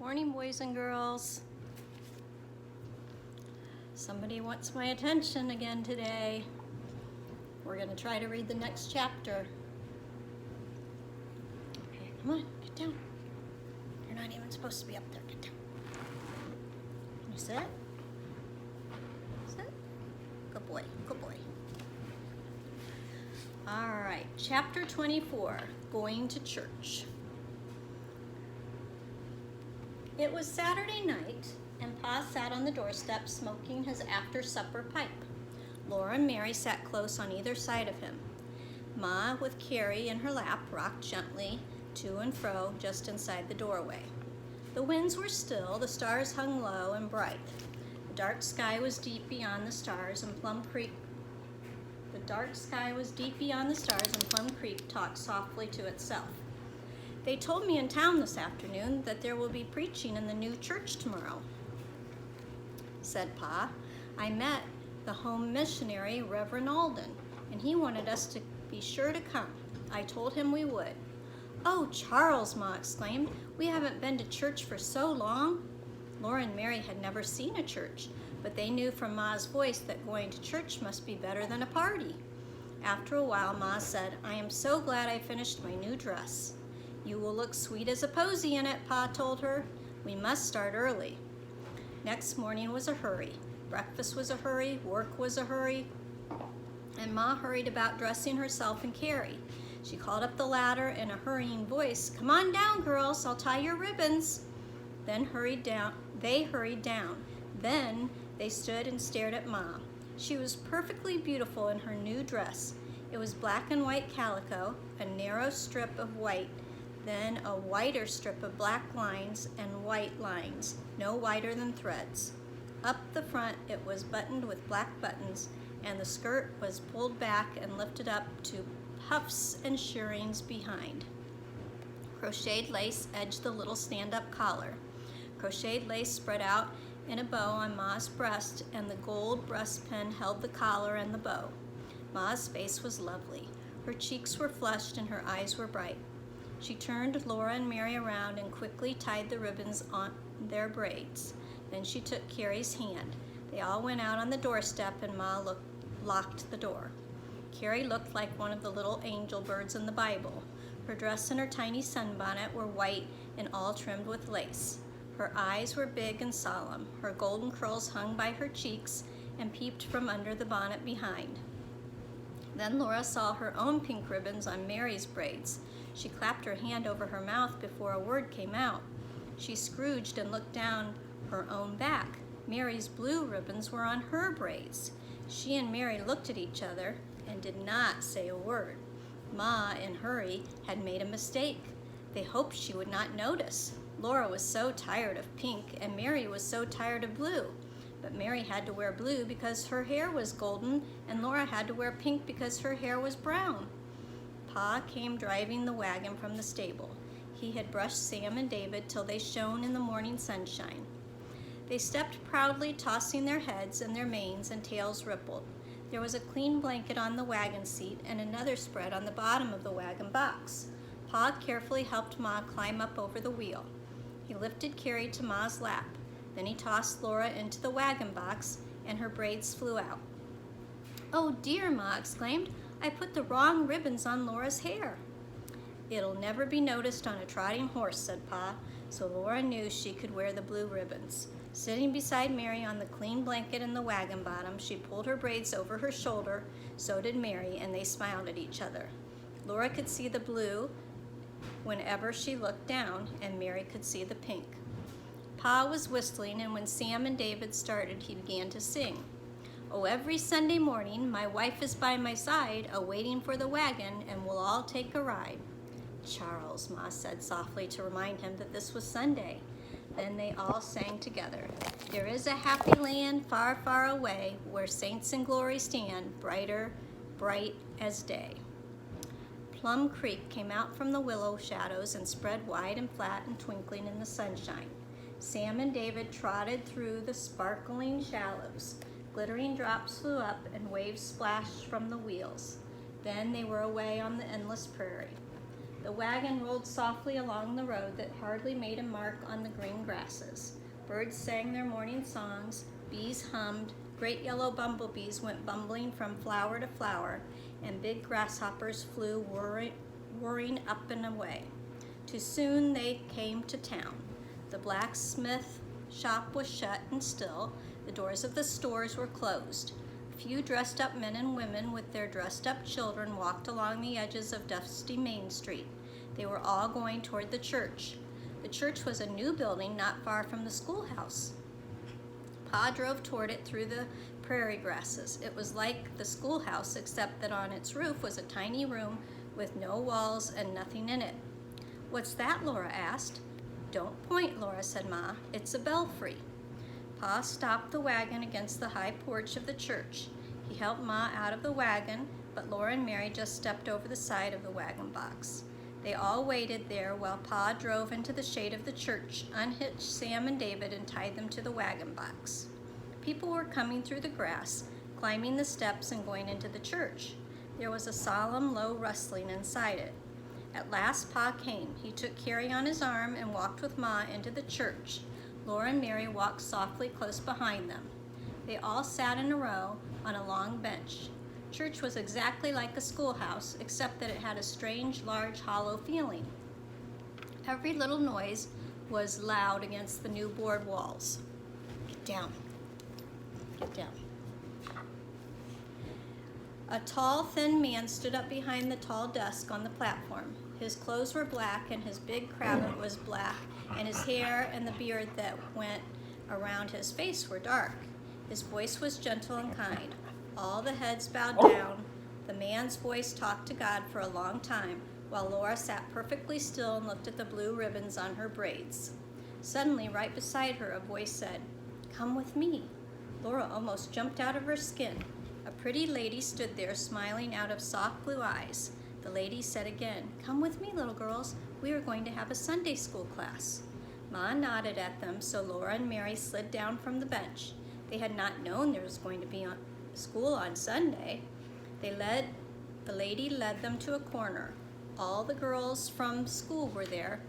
Morning, boys and girls. Somebody wants my attention again today. We're going to try to read the next chapter. Okay, come on, get down. You're not even supposed to be up there. Get down. Can you sit? Sit. Good boy, good boy. All right, chapter 24, Going to Church. It was Saturday night, and Pa sat on the doorstep smoking his after-supper pipe. Laura and Mary sat close on either side of him. Ma, with Carrie in her lap, rocked gently to and fro just inside the doorway. The winds were still, the stars hung low and bright. The dark sky was deep beyond the stars, and Plum Creek talked softly to itself. They told me in town this afternoon that there will be preaching in the new church tomorrow, said Pa. I met the home missionary, Reverend Alden, and he wanted us to be sure to come. I told him we would. Oh, Charles, Ma exclaimed, we haven't been to church for so long. Laura and Mary had never seen a church, but they knew from Ma's voice that going to church must be better than a party. After a while, Ma said, I am so glad I finished my new dress. You will look sweet as a posy in it, Pa told her. We must start early. Next morning was a hurry. Breakfast was a hurry, work was a hurry, and Ma hurried about dressing herself and Carrie. She called up the ladder in a hurrying voice, Come on down, girls, I'll tie your ribbons. They hurried down. Then they stood and stared at Ma. She was perfectly beautiful in her new dress. It was black and white calico, a narrow strip of white, then a wider strip of black lines and white lines, no wider than threads. Up the front it was buttoned with black buttons, and the skirt was pulled back and lifted up to puffs and shirrings behind. Crocheted lace edged the little stand-up collar. Crocheted lace spread out in a bow on Ma's breast, and the gold breastpin held the collar and the bow. Ma's face was lovely. Her cheeks were flushed and her eyes were bright. She turned Laura and Mary around and quickly tied the ribbons on their braids. Then she took Carrie's hand. They all went out on the doorstep and Ma locked the door. Carrie looked like one of the little angel birds in the Bible. Her dress and her tiny sunbonnet were white and all trimmed with lace. Her eyes were big and solemn. Her golden curls hung by her cheeks and peeped from under the bonnet behind. Then Laura saw her own pink ribbons on Mary's braids. She clapped her hand over her mouth before a word came out. She scrooged and looked down her own back. Mary's blue ribbons were on her braids. She and Mary looked at each other and did not say a word. Ma, in hurry, had made a mistake. They hoped she would not notice. Laura was so tired of pink, and Mary was so tired of blue. But Mary had to wear blue because her hair was golden, and Laura had to wear pink because her hair was brown. Pa came driving the wagon from the stable. He had brushed Sam and David till they shone in the morning sunshine. They stepped proudly, tossing their heads, and their manes and tails rippled. There was a clean blanket on the wagon seat and another spread on the bottom of the wagon box. Pa carefully helped Ma climb up over the wheel. He lifted Carrie to Ma's lap. Then he tossed Laura into the wagon box, and her braids flew out. Oh dear, Ma exclaimed. I put the wrong ribbons on Laura's hair. It'll never be noticed on a trotting horse, said Pa, so Laura knew she could wear the blue ribbons. Sitting beside Mary on the clean blanket in the wagon bottom, she pulled her braids over her shoulder. So did Mary, and they smiled at each other. Laura could see the blue whenever she looked down, and Mary could see the pink. Pa was whistling, and when Sam and David started, he began to sing. Oh, every Sunday morning, my wife is by my side, a-waiting for the wagon, and we'll all take a ride. Charles, Ma said softly to remind him that this was Sunday. Then they all sang together. There is a happy land far, far away, where saints in glory stand, bright as day. Plum Creek came out from the willow shadows and spread wide and flat and twinkling in the sunshine. Sam and David trotted through the sparkling shallows. Glittering drops flew up and waves splashed from the wheels. Then they were away on the endless prairie. The The wagon rolled softly along the road that hardly made a mark on the green grasses. Birds sang their morning songs, bees hummed, great yellow bumblebees went bumbling from flower to flower, and big grasshoppers flew whirring up and away. Too soon they came to town. The blacksmith shop was shut and still. The doors of the stores were closed. A few dressed-up men and women with their dressed-up children walked along the edges of dusty Main Street. They were all going toward the church. The church was a new building not far from the schoolhouse. Pa drove toward it through the prairie grasses. It was like the schoolhouse, except that on its roof was a tiny room with no walls and nothing in it. "What's that?" Laura asked. "Don't point, Laura," said Ma. "It's a belfry." Pa stopped the wagon against the high porch of the church. He helped Ma out of the wagon, but Laura and Mary just stepped over the side of the wagon box. They all waited there while Pa drove into the shade of the church, unhitched Sam and David, and tied them to the wagon box. People were coming through the grass, climbing the steps and going into the church. There was a solemn, low rustling inside it. At last Pa came. He took Carrie on his arm and walked with Ma into the church. Laura and Mary walked softly close behind them. They all sat in a row on a long bench. Church was exactly like a schoolhouse, except that it had a strange, large, hollow feeling. Every little noise was loud against the new board walls. Get down. Get down. A tall, thin man stood up behind the tall desk on the platform. His clothes were black, and his big cravat was black, and his hair and the beard that went around his face were dark. His voice was gentle and kind. All the heads bowed down. The man's voice talked to God for a long time, while Laura sat perfectly still and looked at the blue ribbons on her braids. Suddenly, right beside her, a voice said, "Come with me." Laura almost jumped out of her skin. A pretty lady stood there, smiling out of soft blue eyes. The lady said again, "Come with me, little girls. We are going to have a Sunday school class." Ma nodded at them, so Laura and Mary slid down from the bench. They had not known there was going to be school on Sunday. The lady led them to a corner. All the girls from school were there,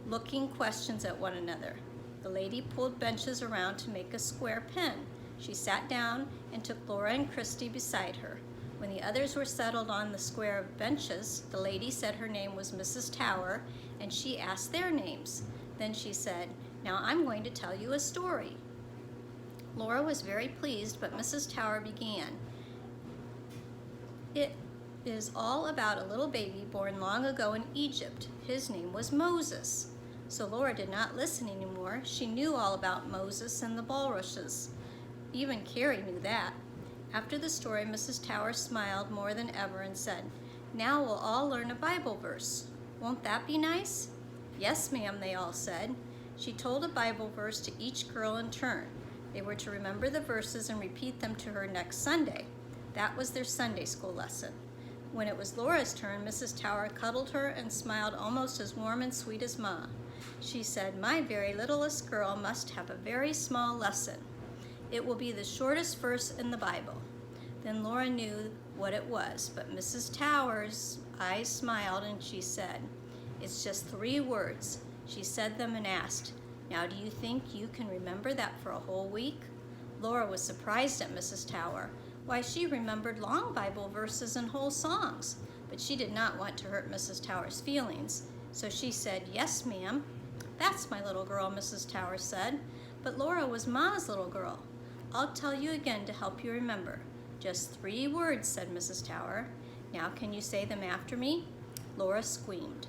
looking questions at one another. The lady pulled benches around to make a square pen. She sat down and took Laura and Christy beside her. When the others were settled on the square of benches, the lady said her name was Mrs. Tower, and she asked their names. Then she said, "Now I'm going to tell you a story." Laura was very pleased, but Mrs. Tower began. "It is all about a little baby born long ago in Egypt. His name was Moses." So Laura did not listen anymore. She knew all about Moses and the bulrushes. Even Carrie knew that. After the story, Mrs. Tower smiled more than ever and said, "Now we'll all learn a Bible verse. Won't that be nice?" "Yes, ma'am," they all said. She told a Bible verse to each girl in turn. They were to remember the verses and repeat them to her next Sunday. That was their Sunday school lesson. When it was Laura's turn, Mrs. Tower cuddled her and smiled almost as warm and sweet as Ma. She said, "My very littlest girl must have a very small lesson. It will be the shortest verse in the Bible." Then Laura knew what it was, but Mrs. Tower's eyes smiled and she said, "It's just 3 words." She said them and asked, "Now do you think you can remember that for a whole week?" Laura was surprised at Mrs. Tower. Why, she remembered long Bible verses and whole songs, but she did not want to hurt Mrs. Tower's feelings, so she said, "Yes, ma'am." "That's my little girl," Mrs. Tower said. But Laura was Ma's little girl. "I'll tell you again to help you remember. Just 3 words," said Mrs. Tower. "Now can you say them after me?" Laura squirmed.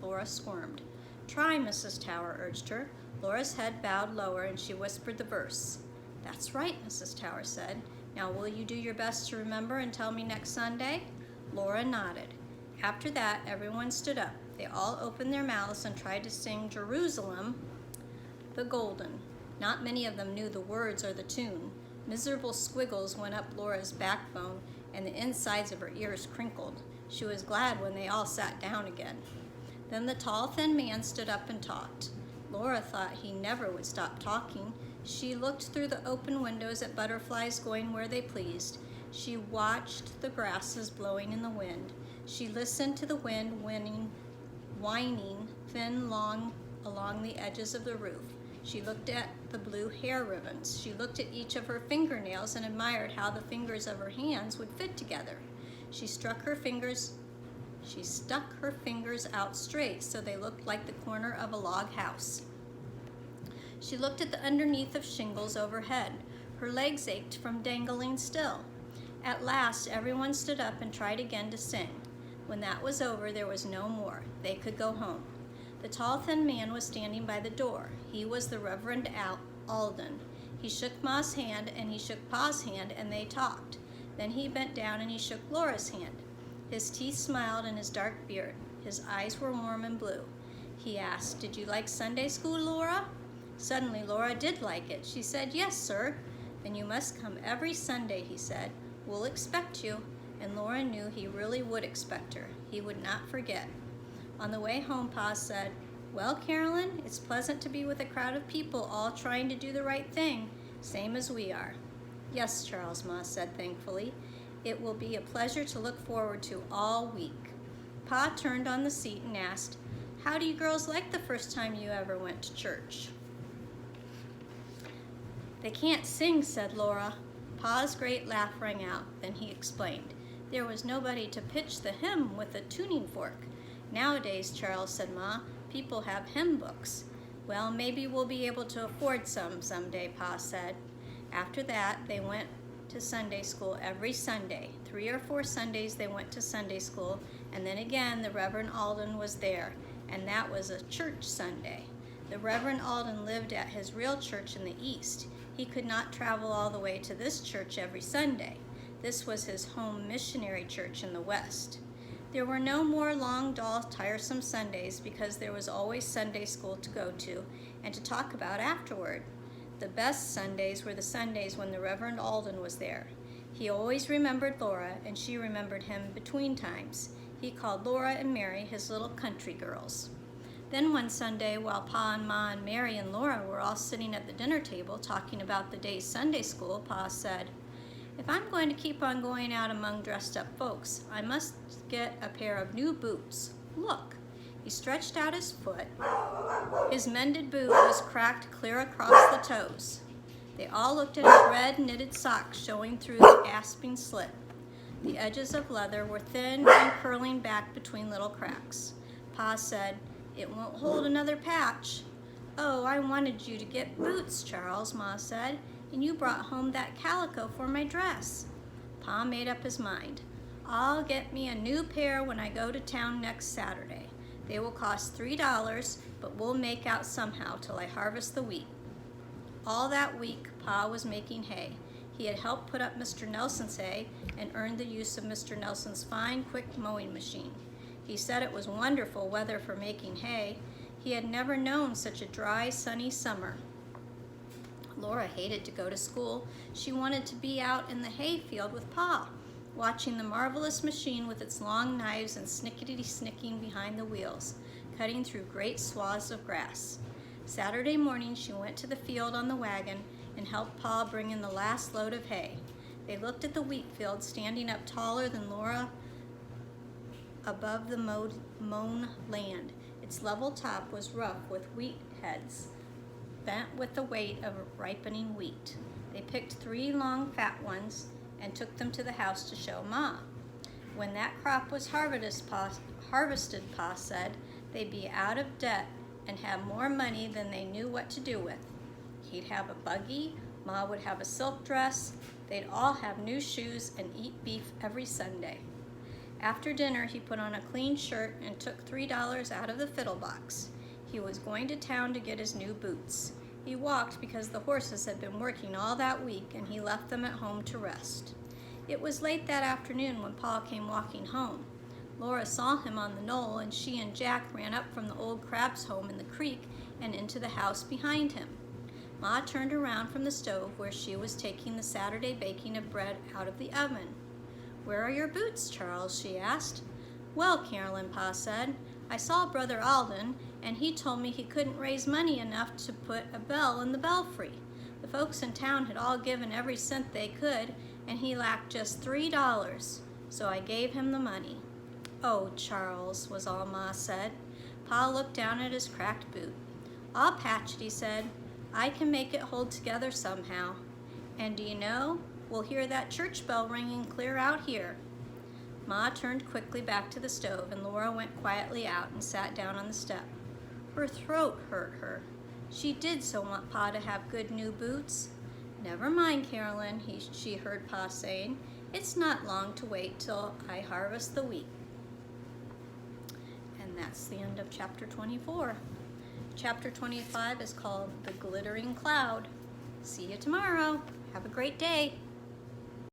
Laura squirmed. "Try, Mrs. Tower," urged her. Laura's head bowed lower and she whispered the verse. "That's right," Mrs. Tower said. "Now will you do your best to remember and tell me next Sunday?" Laura nodded. After that, everyone stood up. They all opened their mouths and tried to sing "Jerusalem the Golden." Not many of them knew the words or the tune. Miserable squiggles went up Laura's backbone and the insides of her ears crinkled. She was glad when they all sat down again. Then the tall, thin man stood up and talked. Laura thought he never would stop talking. She looked through the open windows at butterflies going where they pleased. She watched the grasses blowing in the wind. She listened to the wind whining thin along the edges of the roof. She looked at the blue hair ribbons. She looked at each of her fingernails and admired how the fingers of her hands would fit together. She stuck her fingers out straight so they looked like the corner of a log house. She looked at the underneath of shingles overhead. Her legs ached from dangling still. At last, everyone stood up and tried again to sing. When that was over, there was no more. They could go home. The tall, thin man was standing by the door. He was the Reverend Alden. He shook Ma's hand, and he shook Pa's hand, and they talked. Then he bent down and he shook Laura's hand. His teeth smiled in his dark beard. His eyes were warm and blue. He asked, "Did you like Sunday school, Laura?" Suddenly, Laura did like it. She said, "Yes, sir." "Then you must come every Sunday," he said. "We'll expect you." And Laura knew he really would expect her. He would not forget. On the way home, Pa said, "Well, Carolyn, it's pleasant to be with a crowd of people all trying to do the right thing, same as we are." "Yes, Charles," Ma said thankfully. "It will be a pleasure to look forward to all week." Pa turned on the seat and asked, "How do you girls like the first time you ever went to church?" "They can't sing," said Laura. Pa's great laugh rang out. Then he explained. "There was nobody to pitch the hymn with a tuning fork." "Nowadays, Charles," said Ma, "people have hymn books." "Well, maybe we'll be able to afford some someday," Pa said. After that, they went to Sunday school every Sunday. 3 or 4 Sundays they went to Sunday school, and then again the Reverend Alden was there, and that was a church Sunday. The Reverend Alden lived at his real church in the East. He could not travel all the way to this church every Sunday. This was his home missionary church in the West. There were no more long, dull, tiresome Sundays because there was always Sunday school to go to and to talk about afterward. The best Sundays were the Sundays when the Reverend Alden was there. He always remembered Laura, and she remembered him between times. He called Laura and Mary his little country girls. Then one Sunday, while Pa and Ma and Mary and Laura were all sitting at the dinner table talking about the day's Sunday school, Pa said, "If I'm going to keep on going out among dressed-up folks, I must get a pair of new boots. Look." He stretched out his foot. His mended boot was cracked clear across the toes. They all looked at his red knitted socks showing through the gasping slit. The edges of leather were thin and curling back between little cracks. Pa said, "It won't hold another patch." "Oh, I wanted you to get boots, Charles," Ma said, "and you brought home that calico for my dress." Pa made up his mind. "I'll get me a new pair when I go to town next Saturday. They will cost $3, but we'll make out somehow till I harvest the wheat." All that week, Pa was making hay. He had helped put up Mr. Nelson's hay and earned the use of Mr. Nelson's fine, quick mowing machine. He said it was wonderful weather for making hay. He had never known such a dry, sunny summer. Laura hated to go to school. She wanted to be out in the hay field with Pa, watching the marvelous machine with its long knives and snickety-snicking behind the wheels, cutting through great swaths of grass. Saturday morning she went to the field on the wagon and helped Pa bring in the last load of hay. They looked at the wheat field standing up taller than Laura above the mown land. Its level top was rough with wheat heads, bent with the weight of ripening wheat. They picked 3 long fat ones and took them to the house to show Ma. When that crop was harvested, Pa said, they'd be out of debt and have more money than they knew what to do with. He'd have a buggy, Ma would have a silk dress, they'd all have new shoes and eat beef every Sunday. After dinner, he put on a clean shirt and took $3 out of the fiddle box. He was going to town to get his new boots. He walked because the horses had been working all that week and he left them at home to rest. It was late that afternoon when Pa came walking home. Laura saw him on the knoll and she and Jack ran up from the old Crab's home in the creek and into the house behind him. Ma turned around from the stove where she was taking the Saturday baking of bread out of the oven. "Where are your boots, Charles?" she asked. "Well, Carolyn," Pa said, "I saw Brother Alden, and he told me he couldn't raise money enough to put a bell in the belfry. The folks in town had all given every cent they could, and he lacked just $3, so I gave him the money." "Oh, Charles," was all Ma said. Pa looked down at his cracked boot. "I'll patch it," he said. "I can make it hold together somehow. And do you know, we'll hear that church bell ringing clear out here." Ma turned quickly back to the stove, and Laura went quietly out and sat down on the step. Her throat hurt her. She did so want Pa to have good new boots. "Never mind, Carolyn," she heard Pa saying. "It's not long to wait till I harvest the wheat." And that's the end of chapter 24. Chapter 25 is called The Glittering Cloud. See you tomorrow. Have a great day.